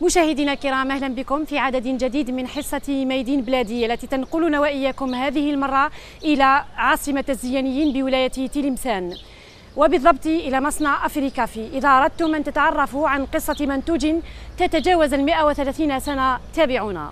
مشاهدينا الكرام، أهلا بكم في عدد جديد من حصة ميدين بلادي التي تنقلنا وإياكم هذه المرة إلى عاصمة الزيانيين بولاية تلمسان، وبالضبط إلى مصنع أفريكافي. إذا أردتم أن تتعرفوا عن قصة منتوج تتجاوز 130 سنة تابعونا.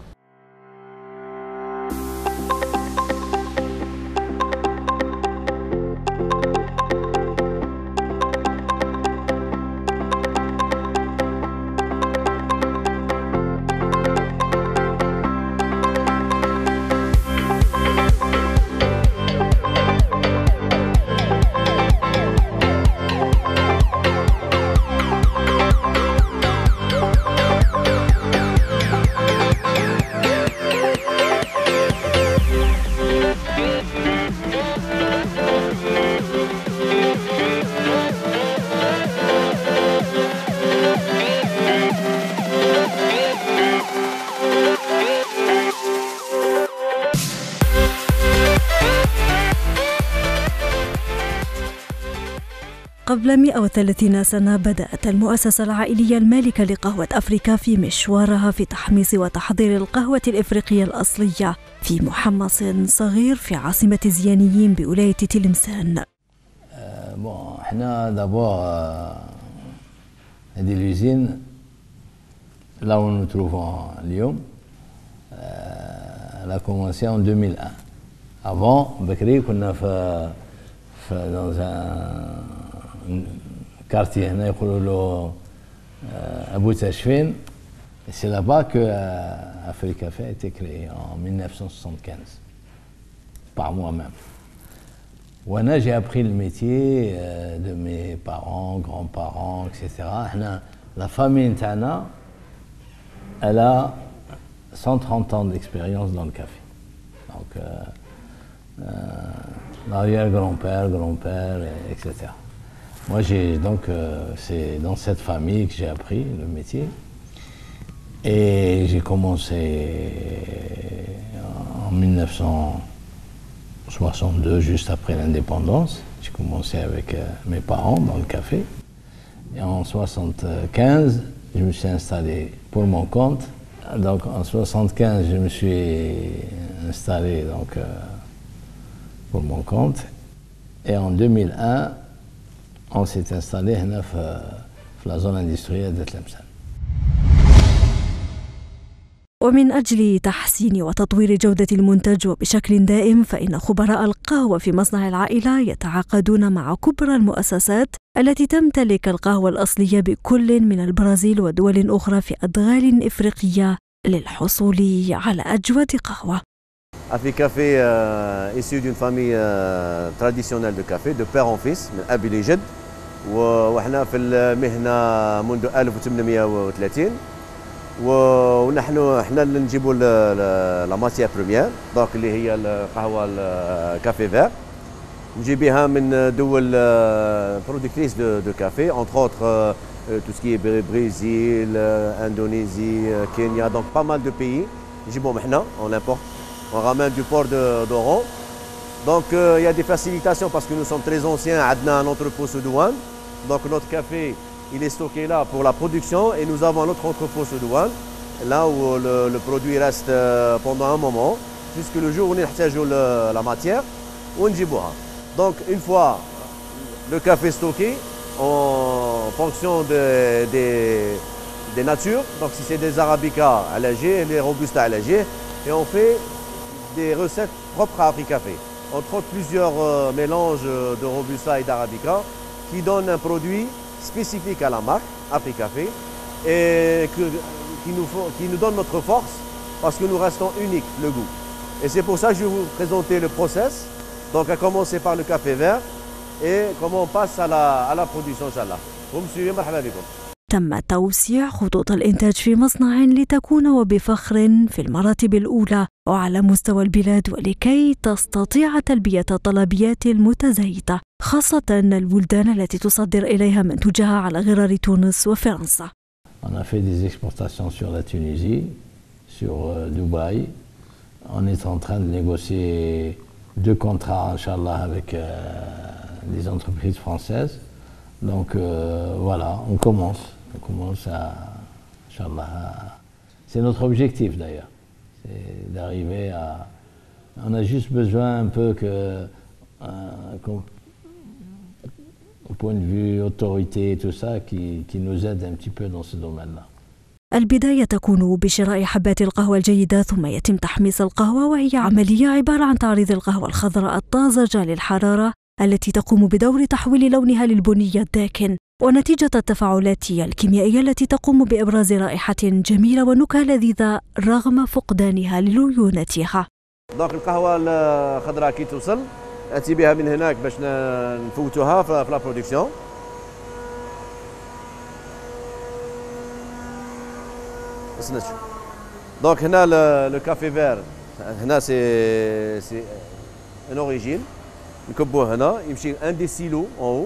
قبل 130 سنة بدأت المؤسسة العائلية المالكة لقهوة أفريكافي مشوارها في تحميص وتحضير القهوة الإفريقية الأصلية في محمص صغير في عاصمة الزيانيين بولاية تلمسان. احنا دابور هذه لوزين là où nous nous trouvons اليوم elle a commencé en 2001. Avant بكري كنا في dans un quartier هنا يقولوا له أبو تاشفين. C'est là-bas que Africafé a été créé en 1975 par moi-même. وأنا j'ai appris le métier de mes parents, grands-parents, etc. La famille نتاعنا elle a 130 ans d'expérience dans le café. Donc l'arrière-grand-père, grand-père, etc. Moi, c'est dans cette famille que j'ai appris le métier. Et j'ai commencé en 1962, juste après l'indépendance. J'ai commencé avec mes parents dans le café. Et en 1975, je me suis installé pour mon compte. Donc en 1975, je me suis installé pour mon compte. Et en 2001, on s'est installé dans la zone industrielle de Tlemcen. ومن أجل تحسين وتطوير جودة المنتج وبشكل دائم، فإن خبراء القهوة في مصنع العائلة يتعاقدون مع كبرى المؤسسات التي تمتلك القهوة الأصلية بكل من البرازيل ودول أخرى في أدغال إفريقية للحصول على أجود قهوة. Africafé issu d'une famille traditionnelle de café de père en fils من أبي لجد، وإحنا في المهنة منذ 1830. ونحن اللي نجيبوا لا ماتيير بريمير دونك اللي هي القهوه الكافي فير، نجيبها من دول برودكتريس دو كافي انتر اوتر تو سكي بريزيل، اندونيسي، كينيا، دونك با مال دو بيي نجيبهم حنا اون امبورت اون رامين دو بور d'Oran. Donc il y a des facilitations parce que nous sommes très anciens. عندنا un entrepôt sous douane, donc notre café il est stocké là pour la production et nous avons un autre entrepôt sous douane, là où le produit reste pendant un moment, jusqu'au le jour où on a la matière, on y boit. Donc une fois le café stocké, en fonction des natures, donc si c'est des arabicas allégés, les robustas allégés, et on fait des recettes propres à Africafé. Entre autres plusieurs mélanges de robusta et d'arabica qui donnent un produit spécifique à la marque Africafé et qui nous donne notre force parce que nous restons uniques, le goût. Et c'est pour ça que je vais vous présenter le process. Donc à commencer par le café vert et comment on passe à la production, Inch'Allah. Vous me suivez, مرحبا بكم. تم توسيع خطوط الإنتاج في مصنع لتكون وبفخر في المراتب الأولى وعلى مستوى البلاد، ولكي تستطيع تلبية الطلبيات المتزايدة، خاصة البلدان التي تصدر إليها منتوجها على غرار تونس وفرنسا. On a fait des exportations sur la Tunisie, sur Dubaï. On est en train de négocier 2 contrats, Inch'Allah, avec des entreprises françaises. Donc voilà, on commence à Inch'Allah. C'est notre objectif d'ailleurs. C'est d'arriver à. On a juste besoin un peu que. Au point de vue autorité et tout ça, qui nous aide un petit peu dans ce domaine-là. البداية تكون بشراء حبات القهوة الجيدة، ثم يتم تحميص القهوة، وهي عملية عبارة عن تعريض القهوة الخضراء الطازجة للحرارة التي تقوم بدور تحويل لونها للبني الداكن، ونتيجة التفاعلات الكيميائية التي تقوم بإبراز رائحة جميلة ونكهة لذيذة رغم فقدانها لليونتها. دونك القهوة الخضراء كي توصل نأتي بها من هناك باش نفوتوها في لا برودكسيون. دونك هنا لو كافي فير هنا سي ان اوريجين نكبوه هنا يمشي ان دي سيلو اون هو.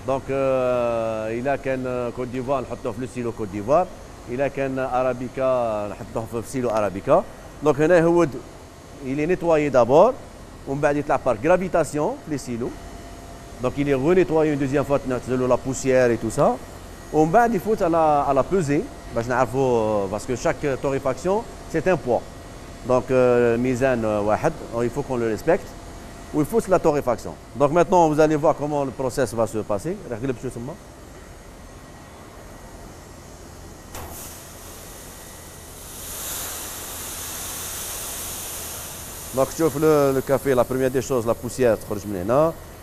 دونك الا كان كوت ديفوار نحطوه في لو سيلو كوت ديفوار، الا كان ارابيكا نحطوه في سيلو ارابيكا. دونك هنا هو il est nettoyé d'abord ومن بعد يطلع par gravitation في لي سيلو. دونك il est renettoyé une deuxième fois تنزلوا لا بوسيير et tout ça. ومن بعد يفوت à la pesée باش نعرفوا parce que chaque torréfaction c'est un poids. Donc ميزان واحد il faut qu'on le respecte. où il faut la torréfaction. Donc maintenant, vous allez voir comment le process va se passer. Donc, tu vois le café, la première des choses, la poussière,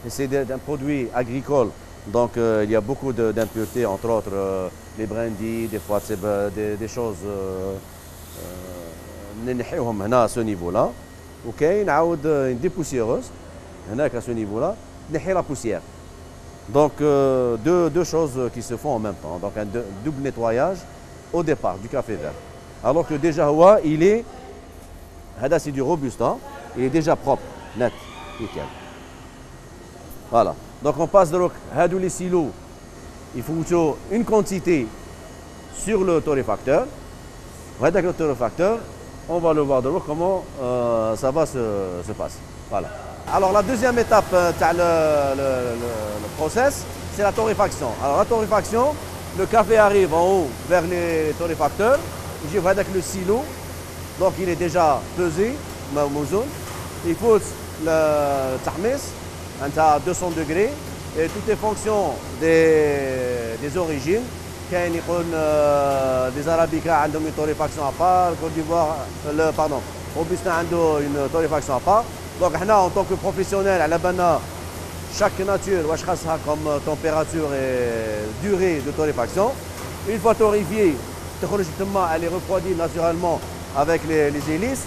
c'est un produit agricole. Donc, il y a beaucoup d'impuretés, entre autres les brindilles, des fois des choses à ce niveau-là. Ok, une dépoussiéreuse. À ce niveau-là, la poussière. Donc, deux choses qui se font en même temps. Donc, un double nettoyage au départ du café vert. Alors que déjà, il est, c'est du Robusta, il est déjà propre, net, nickel. Voilà. Donc, on passe de les silos, il faut une quantité sur le torréfacteur. Avec le torréfacteur, on va le voir de l'autre comment ça va se passer. Voilà. Alors la deuxième étape le process, c'est la torréfaction. Alors la torréfaction, le café arrive en haut vers les torréfacteurs, je vais avec le silo, donc il est déjà pesé, il faut le tahmis à 200 degrés, et tout est fonction des origines. كاين يكون des arabicas عندهم une torréfaction à part, Côte d'Ivoire, pardon, Robusta عنده une torréfaction à part. Donc, en tant que professionnel, à la bana, chaque nature, comme température et durée de torréfaction. Une fois torréfiée, elle est refroidie naturellement avec les hélices,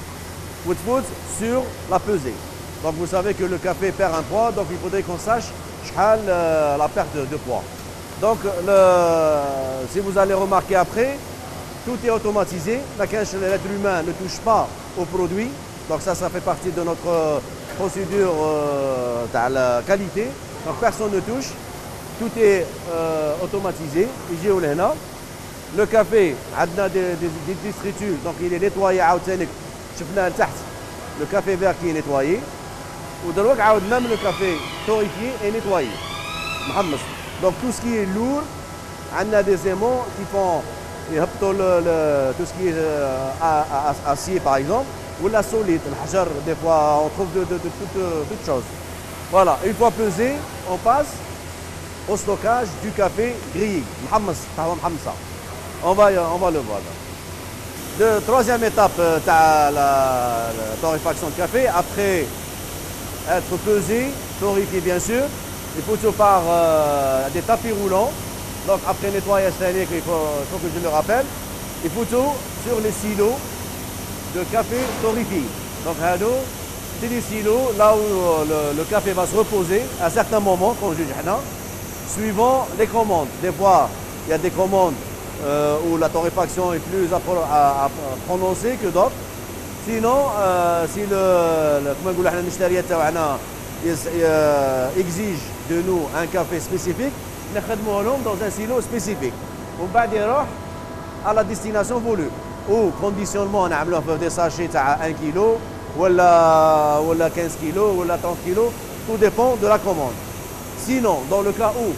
sur la pesée. Donc, vous savez que le café perd un poids, donc il faudrait qu'on sache la perte de poids. Donc, si vous allez remarquer après, tout est automatisé. L'être humain ne touche pas au produit. Donc ça fait partie de notre procédure de la qualité. Donc personne ne touche. Tout est automatisé. Le café, on a des détritus. Donc il est nettoyé. Le café vert qui est nettoyé. Même le café torréfié est nettoyé. Donc tout ce qui est lourd, on a des aimants qui font tout ce qui est acier par exemple. Ou la solide, le hajar, des fois on trouve toutes choses. Voilà, une fois pesé, on passe au stockage du café grillé. On va le voir. Troisième étape de la torréfaction de café, après être pesé, torréfié bien sûr, il faut tout par des tapis roulants. Donc après nettoyage thermique, il faut que je le rappelle, il faut tout sur les silos de café torréfié. Donc, c'est des silos là où le café va se reposer à certains moments, comme je dis, suivant les commandes. Des fois, il y a des commandes où la torréfaction est plus prononcée que d'autres. Sinon, si exige de nous un café spécifique, nous dans un silo spécifique. On va dire à la destination voulue. Ou conditionnement, on a des sachets à 1 kg, ou 15 kg, ou 30 kg, tout dépend de la commande. Sinon, dans le cas où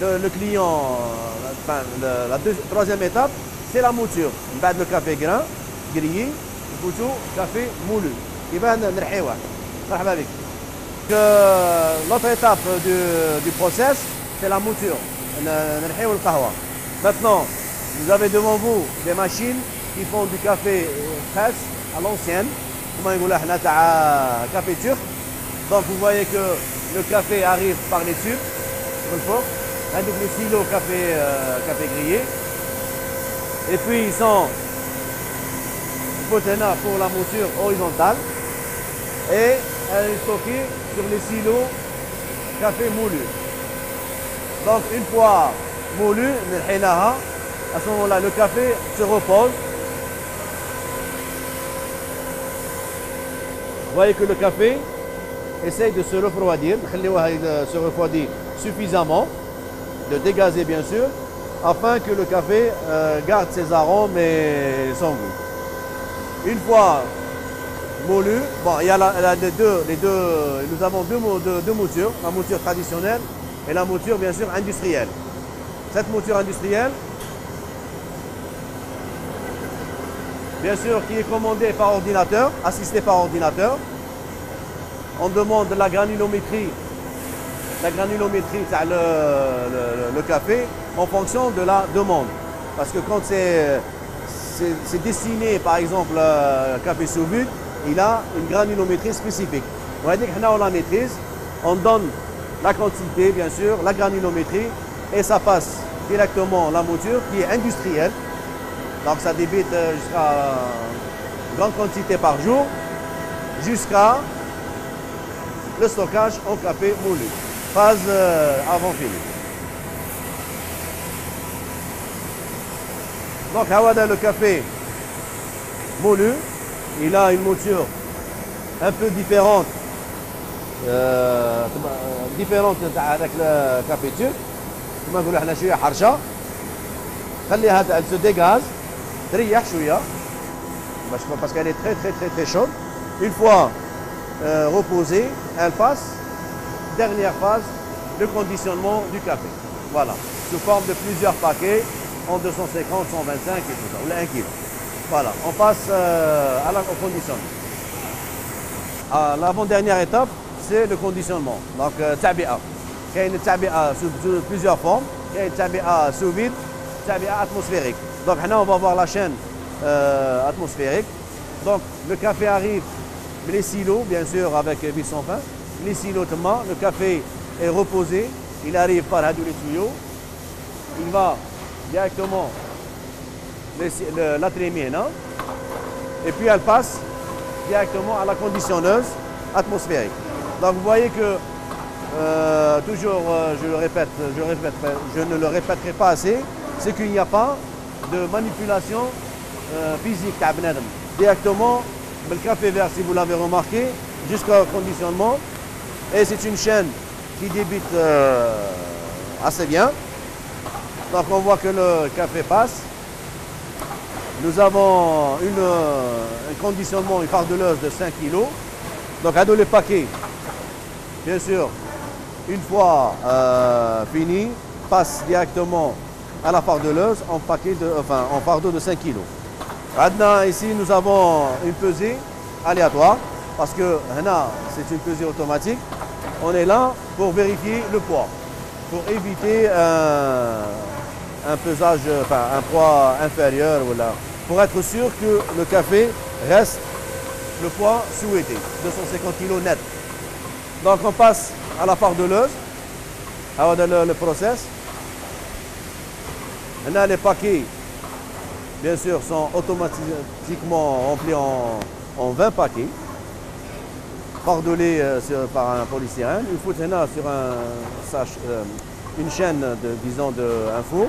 le client, la troisième étape, c'est la mouture. بعد le café grain grillé نفوتوا café moulu. كيفاه نرحيوه. مرحبا بك. L'autre étape du process, c'est la mouture. نرحيو القهوة. Maintenant, vous avez devant vous des machines qui font du café presse à l'ancienne. Comment on dit ça, café turc. Donc vous voyez que le café arrive par les tubes. Avec les silos café grillé. Et puis ils sont pour la mouture horizontale. Et elle est stockée sur les silos café moulu. Donc une fois moulu, à ce moment-là le café se repose. Vous voyez que le café essaye de se refroidir, se refroidit suffisamment, de dégazer bien sûr, afin que le café garde ses arômes et son goût. Une fois moulu, bon, il y a nous avons deux moutures, la mouture traditionnelle et la mouture bien sûr industrielle. Cette mouture industrielle, bien sûr, qui est commandée par ordinateur, assistée par ordinateur. On demande la granulométrie le café en fonction de la demande. Parce que quand c'est destiné, par exemple, café sous vide, il a une granulométrie spécifique. On va dire qu'on la maîtrise, on donne la quantité, bien sûr, la granulométrie, et ça passe directement la mouture qui est industrielle. Donc ça débite jusqu'à une grande quantité par jour, jusqu'à le stockage en café moulu. Phase avant fini. Donc le café moulu, il a une mouture un peu différente avec le café turc. كما نقولوا احنا شويه حرشه. خليها elle se dégage. تريح شويه parce qu'elle est très chaude. Une fois reposée, elle passe, dernière phase, le conditionnement du café. Voilà, sous forme de plusieurs paquets en 250, 125 et tout ça, ou 1 kg. Voilà, on passe au conditionnement. L'avant-dernière étape, c'est le conditionnement. Donc, tabi'a. Il y a une tabi'a sous plusieurs formes. Il y a une tabi'a sous vide, tabi'a atmosphérique. Donc, maintenant, on va voir la chaîne atmosphérique. Donc, le café arrive, les silos, bien sûr, avec vis sans fin. Les silos, le café est reposé. Il arrive par les tuyaux. Il va directement la trémienne. Et puis, elle passe directement à la conditionneuse atmosphérique. Donc, vous voyez que, toujours, je ne le répéterai pas assez, c'est qu'il n'y a pas de manipulation physique. Directement, le café vert, si vous l'avez remarqué, jusqu'au conditionnement. Et c'est une chaîne qui débite assez bien. Donc on voit que le café passe. Nous avons un conditionnement, une fardeleuse de 5 kg. Donc à deux les paquets, bien sûr, une fois fini, passe directement à la fardeleuse en fardeau de 5 kg. Maintenant, ici, nous avons une pesée aléatoire parce que c'est une pesée automatique. On est là pour vérifier le poids, pour éviter un pesage, un poids inférieur, pour être sûr que le café reste le poids souhaité, 250 kg net. Donc on passe à la fardeleuse, le process. Maintenant, les paquets, bien sûr, sont automatiquement remplis en 20 paquets, fardelés par un polystyrène. Il faut tenir sur une chaîne, disons, un four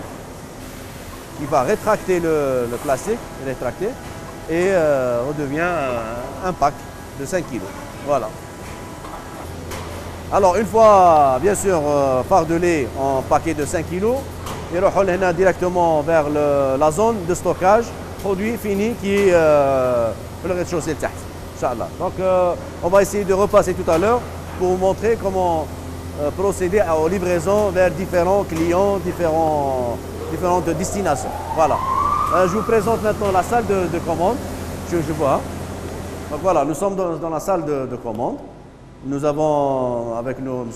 qui va rétracter le plastique, et redevient un pack de 5 kg. Voilà. Alors, une fois, bien sûr, fardelé en paquet de 5 kg, il va directement vers la zone de stockage, produit fini qui est le rez-de-chaussée de Taht. Inch'Allah. Donc, on va essayer de repasser tout à l'heure pour vous montrer comment procéder aux livraisons vers différents clients, différentes destinations. Voilà. Je vous présente maintenant la salle de commande. Je vois. Donc voilà, nous sommes dans la salle de commande. Nous avons avec nous M.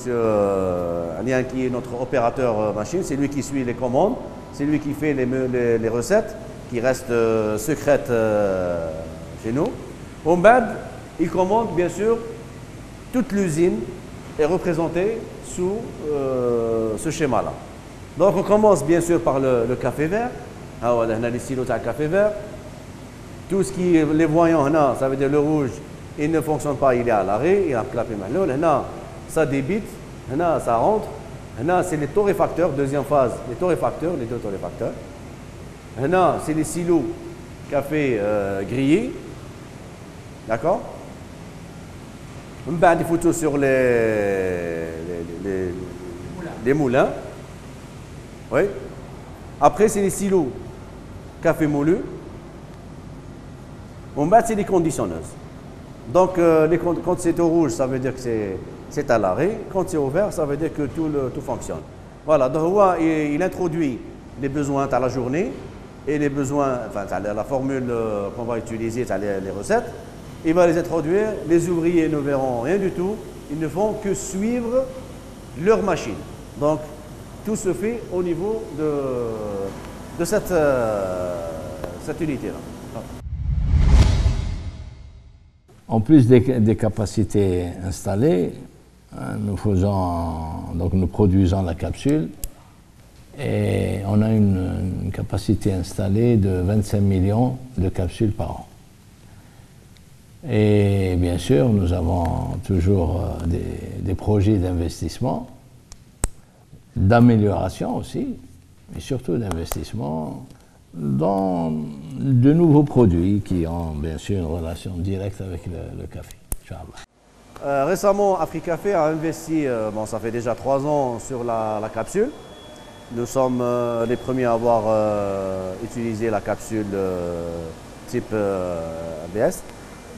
Nian qui est notre opérateur machine. C'est lui qui suit les commandes. C'est lui qui fait les recettes qui restent secrètes chez nous. Ombad, il commande bien sûr. Toute l'usine est représentée sous ce schéma-là. Donc on commence bien sûr par le café vert. On a les silos de café vert. Tout ce qui est les voyants, ça veut dire le rouge, il ne fonctionne pas, il est à l'arrêt, il a clapé maintenant. Ça débite, ça rentre. C'est les torréfacteurs, deuxième phase, les torréfacteurs, les deux torréfacteurs. C'est les silos café grillé. D'accord? On met des photos sur les moulins. Oui. Après, c'est les silos café moulu. On met c'est les conditionneuses. Donc, quand c'est au rouge, ça veut dire que c'est à l'arrêt. Quand c'est au vert, ça veut dire que tout fonctionne. Voilà, donc il introduit les besoins à la journée et les besoins, enfin, la formule qu'on va utiliser, les recettes. Il va les introduire. Les ouvriers ne verront rien du tout. Ils ne font que suivre leur machine. Donc, tout se fait au niveau de cette unité-là. En plus des capacités installées, nous produisons la capsule et on a une capacité installée de 25 millions de capsules par an. Et bien sûr, nous avons toujours des projets d'investissement, d'amélioration aussi, mais surtout d'investissement dans de nouveaux produits qui ont bien sûr une relation directe avec le café. Inch'Allah. Récemment, Africafé a investi, ça fait déjà 3 ans sur la capsule. Nous sommes les premiers à avoir utilisé la capsule type ABS.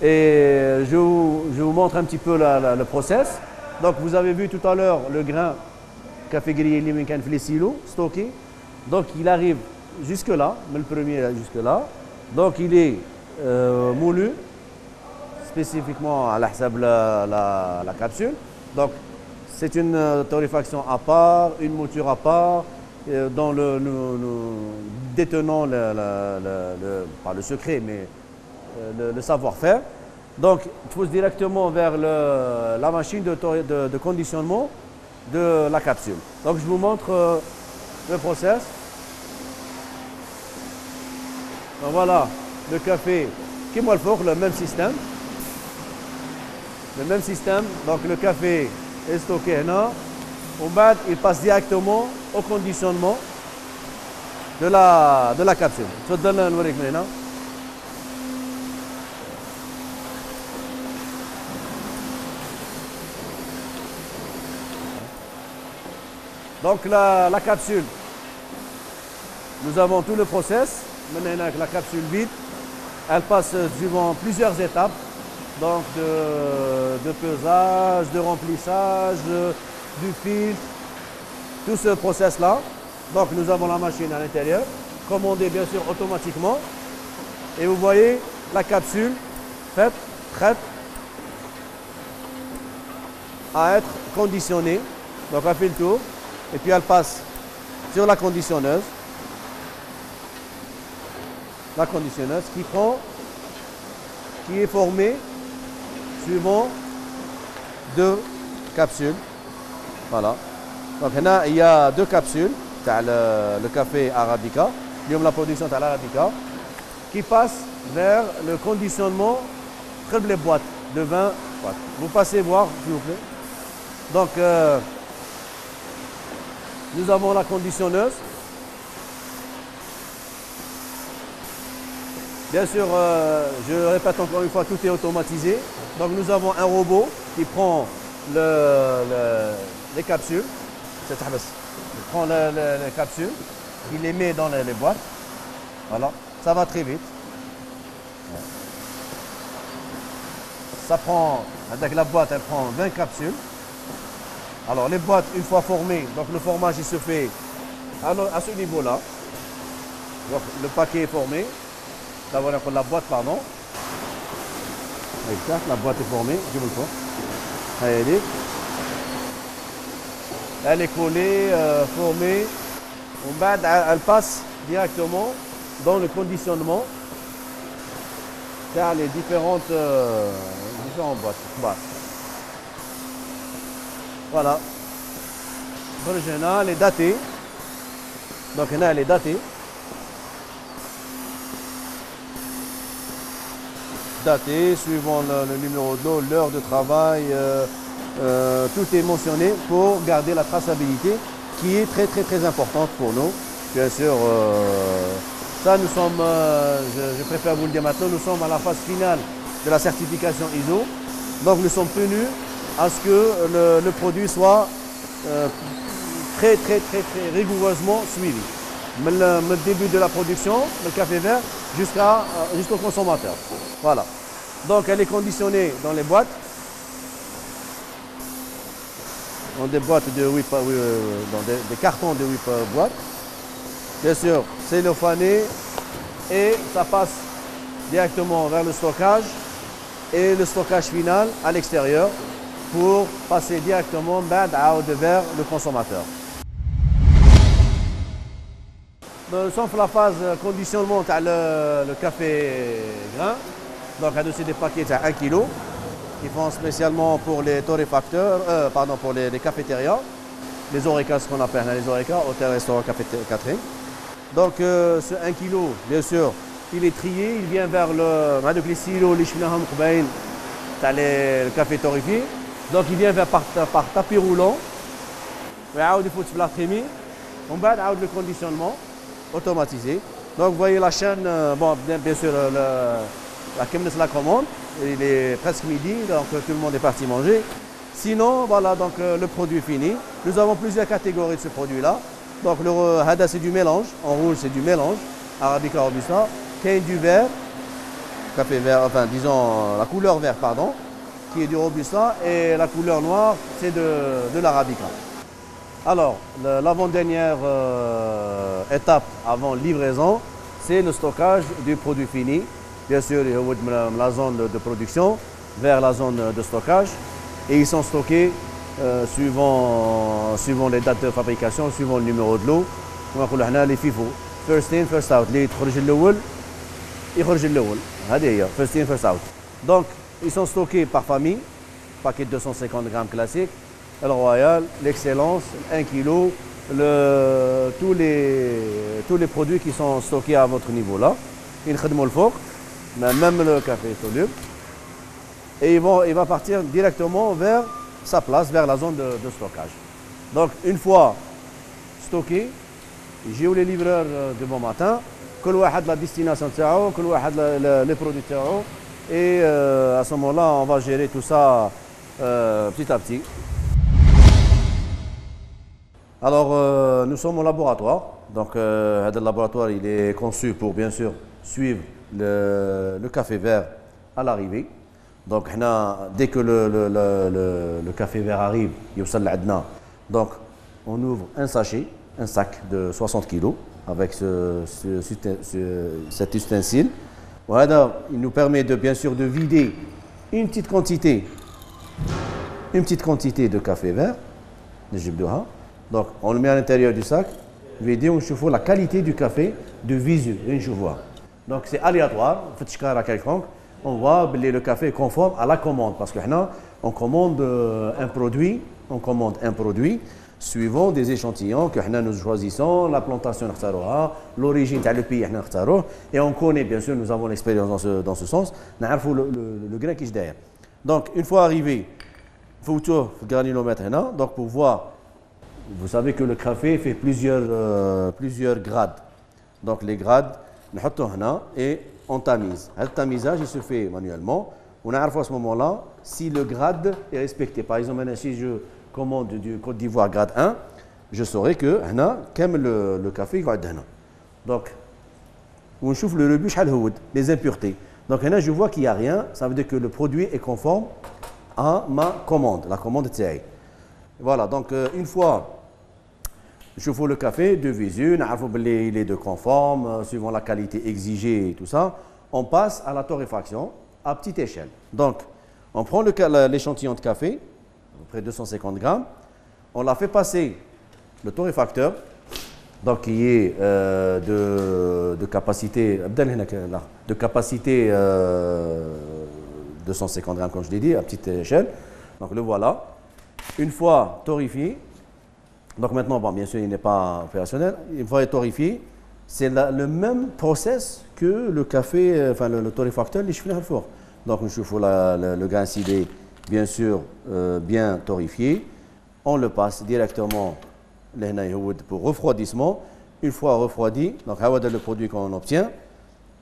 Et je vous montre un petit peu le process. Donc vous avez vu tout à l'heure le grain café grillé limincan les silos stocké. Donc il arrive jusque là, mais le premier jusque là. Donc il est moulu spécifiquement à la capsule. Donc c'est une torréfaction à part, une mouture à part, dont nous détenons pas le secret, mais le savoir-faire. Donc, il pousse directement vers la machine de conditionnement de la capsule. Donc, je vous montre le process. Donc, voilà, le café qui est le même système. Le même système. Donc, le café est stocké là. Au bas, il passe directement au conditionnement de la capsule. Je te donne un numérique maintenant. Donc la capsule, nous avons tout le process. Maintenant avec la capsule vide, elle passe suivant plusieurs étapes, donc de pesage, de remplissage, du filtre, tout ce process-là. Donc nous avons la machine à l'intérieur, commandée bien sûr automatiquement. Et vous voyez la capsule faite, prête à être conditionnée. Donc elle fait le tour. Et puis elle passe sur la conditionneuse. La conditionneuse qui est formée suivant 2 capsules. Voilà. Donc là, il y a 2 capsules, le café Arabica, la production de l'Arabica, qui passe vers le conditionnement les boîtes de 20 boîtes. Vous passez voir, s'il vous plaît. Donc, nous avons la conditionneuse. Bien sûr, je répète encore une fois, tout est automatisé. Donc nous avons un robot qui prend les capsules. Il prend les capsules, il les met dans les boîtes. Voilà, ça va très vite. Ça prend, avec la boîte, elle prend 20 capsules. Alors les boîtes, une fois formées, donc le formage il se fait à ce niveau-là. Donc, le paquet est formé. Là, voilà pour la boîte, pardon. Exact, la boîte est formée. Je vous le fais. Elle est collée, formée. Elle passe directement dans le conditionnement car les différentes boîtes. Voilà. L'original est daté. Donc là, elle est datée. Datée, suivant le numéro de l'eau, l'heure de travail, tout est mentionné pour garder la traçabilité qui est très très très importante pour nous. Bien sûr, ça nous sommes, je préfère vous le dire maintenant, nous sommes à la phase finale de la certification ISO. Donc nous sommes tenus à ce que le produit soit très rigoureusement suivi. Le début de la production, le café vert, jusqu'au consommateur. Voilà. Donc elle est conditionnée dans les boîtes. Dans des boîtes de 8, dans des cartons de 8 boîtes. Bien sûr, c'est cellophané et ça passe directement vers le stockage et le stockage final à l'extérieur pour passer directement vers le consommateur. Nous sommes dans la phase conditionnement le café grain. Donc, c'est des paquets de 1 kg qui font spécialement pour les torréfacteurs, pour les cafétérias, les oreca, ce qu'on appelle les oreca, hôtel, restaurant, café, catering. Donc, ce 1 kg, bien sûr, il est trié, il vient vers les silos, les chminaham, le café torréfié. Donc, il vient par tapis roulant. Il faut la trémie. On va le conditionnement automatisé. Donc, vous voyez la chaîne, bon, bien sûr, la commande, il est presque midi, donc tout le monde est parti manger. Sinon, voilà, donc le produit fini. Nous avons plusieurs catégories de ce produit-là. Donc, le hada, c'est du mélange. En rouge, c'est du mélange. Arabica Robusta. Qui est du vert, café vert, enfin, disons, la couleur vert, pardon, qui est du Robusta. Et la couleur noire, c'est de l'Arabica. Alors, l'avant-dernière étape avant livraison, c'est le stockage du produit fini. Bien sûr, il y a la zone de production vers la zone de stockage. Et ils sont stockés suivant les dates de fabrication, suivant le numéro de l'eau. On va dire les FIFO. First in, first out. Les first in, first out. Donc, ils sont stockés par famille. Paquet de 250 grammes classique. Le Royal, l'Excellence, 1 kg, tous les produits qui sont stockés à votre niveau là. Ils khadmou le four, même le café soluble. Et il va partir directement vers sa place, vers la zone de stockage. Donc une fois stocké, j'ai les livreurs de bon matin, la destination les produits et à ce moment-là, on va gérer tout ça petit à petit. Alors, nous sommes au laboratoire. Donc, le laboratoire il est conçu pour, bien sûr, suivre le café vert à l'arrivée. Donc, dès que le café vert arrive, donc, on ouvre un sachet, un sac de 60 kg avec cet ustensile. Voilà, il nous permet bien sûr de vider une petite quantité de café vert. Donc, on le met à l'intérieur du sac, vider, on chauffe la qualité du café de visu. Donc, c'est aléatoire, on voit que le café est conforme à la commande parce que on commande un produit suivant des échantillons que nous choisissons, la plantation, l'origine du pays, et on connaît, bien sûr, nous avons l'expérience dans ce sens, nous savons le grain qui est derrière. Donc, une fois arrivé, il faut tout le granulomètre, donc pour voir. Vous savez que le café fait plusieurs grades. Donc les grades, nous mettons et on tamise. Le tamisage il se fait manuellement. On a à ce moment-là si le grade est respecté. Par exemple, si je commande du Côte d'Ivoire grade 1, je saurai que le café va être donc, on chauffe le rebut, les impuretés. Donc là, je vois qu'il n'y a rien. Ça veut dire que le produit est conforme à ma commande, la commande TI. Voilà, donc une fois نشوفوا le café de visu, نعرفوا باللي il est de conforme, suivant la qualité exigée et tout ça. On passe à la torréfaction à petite échelle. Donc, on prend l'échantillon de café, à peu près 250 grammes, on l'a fait passer le torréfacteur, donc qui est de capacité, 250 grammes comme je l'ai dit, à petite échelle. Donc le voilà. Une fois torréfié, donc maintenant, bon, bien sûr, il n'est pas opérationnel. Une fois torréfié, c'est le même process que le café, enfin le torréfacteur, les cheveux à four. Donc nous chauffons le grain sidé, bien sûr, bien torréfié. On le passe directement pour refroidissement. Une fois refroidi, donc le produit qu'on obtient,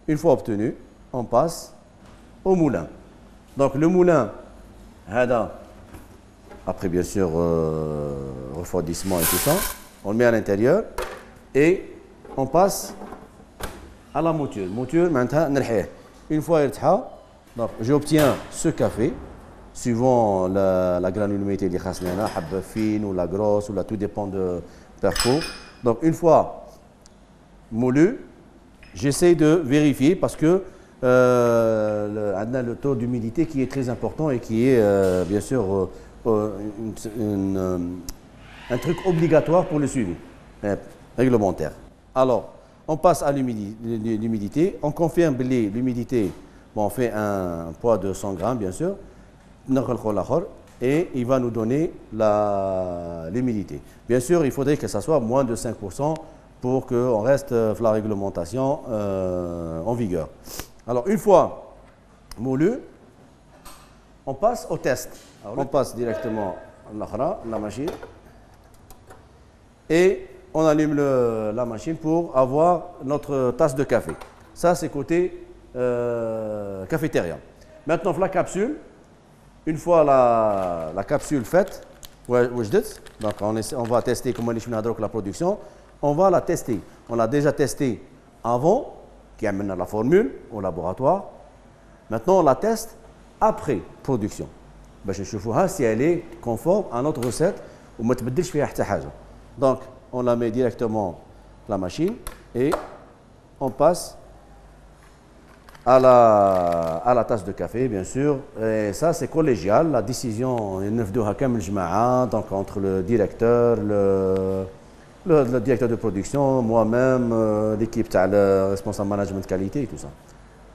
une fois obtenu, on passe au moulin. Donc le moulin, après bien sûr refroidissement et tout ça, on le met à l'intérieur et on passe à la mouture. Mouture, maintenant, une fois donc j'obtiens ce café, suivant la granularité des khasnana, habba fine ou la grosse, ou tout dépend de parcours. Donc une fois moulu, j'essaie de vérifier parce que le taux d'humidité qui est très important et qui est bien sûr un truc obligatoire pour le suivi réglementaire. Alors, on passe à l'humidité, on confirme l'humidité, bon, on fait un poids de 100 grammes bien sûr, et il va nous donner l'humidité. Bien sûr, il faudrait que ça soit moins de 5% pour qu'on reste la réglementation en vigueur. Alors, une fois moulu, on passe au test. Alors, on passe directement la machine et on allume la machine pour avoir notre tasse de café. Ça, c'est côté cafétéria. Maintenant, la capsule, une fois la capsule faite, donc on va tester comment la production. On va la tester. On l'a déjà testé avant, qui amène la formule au laboratoire. Maintenant, on la teste après production. Si elle est conforme à notre recette ou ne تبدلش فيها حتى حاجة. Donc, on la met directement la machine et on passe à la tasse de café, bien sûr. Et ça, c'est collégial. La décision est donc entre le directeur, le directeur de production, moi-même, l'équipe, le responsable management de qualité et tout ça.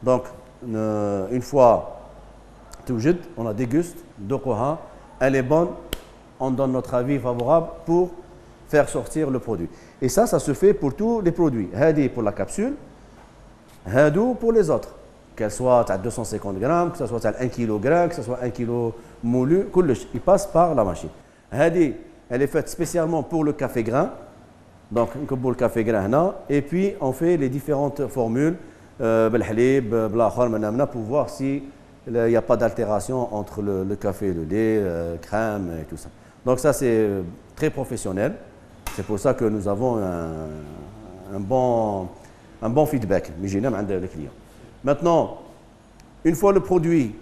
Donc, une fois tout juste, on la déguste, elle est bonne, on donne notre avis favorable pour faire sortir le produit. Et ça se fait pour tous les produits. Hadi pour la capsule, hadou pour les autres. Qu'elle soit à 250 grammes, que ce soit à 1 kg, que ce soit 1 kg moulu, il passe par la machine. Hadi, elle est faite spécialement pour le café grain. Donc, pour le café grain, et puis on fait les différentes formules, pour voir si il n'y a pas d'altération entre le café, le lait, crème et tout ça. Donc ça, c'est très professionnel. C'est pour ça que nous avons un bon feedback le client. Maintenant, une fois le produit,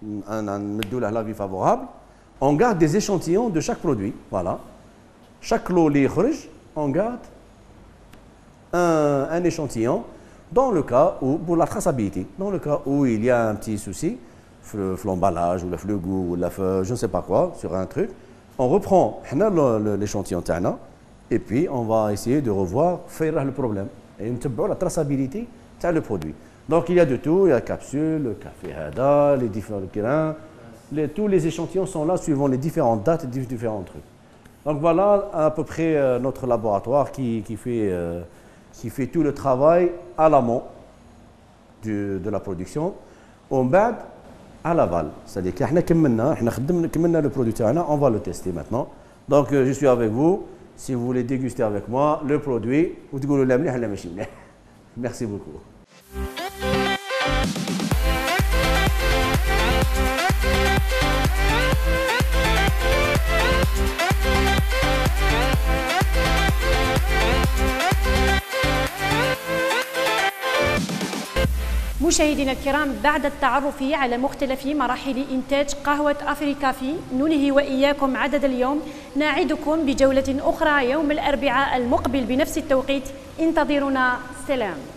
l'avis favorable, on garde des échantillons de chaque produit. Voilà. Chaque lot, on garde un échantillon dans le cas où, pour la traçabilité, dans le cas où il y a un petit souci, l'emballage ou le goût ou je ne sais pas quoi, sur un truc, on reprend l'échantillon et puis on va essayer de revoir faire le problème et la traçabilité le produit. Donc il y a de tout, il y a la capsule, le café hada, les différents grains, tous les échantillons sont là suivant les différentes dates et différents trucs. Donc voilà à peu près notre laboratoire qui fait tout le travail à l'amont de la production. On bat à l'aval. C'est-à-dire qu'on a le produit, on va le tester maintenant. Donc je suis avec vous. Si vous voulez déguster avec moi le produit, vous dites la machine. Merci beaucoup. مشاهدينا الكرام، بعد التعرف على مختلف مراحل إنتاج قهوة أفريكافي، ننهي وإياكم عدد اليوم. نعدكم بجولة أخرى يوم الأربعاء المقبل بنفس التوقيت. انتظرونا. سلام.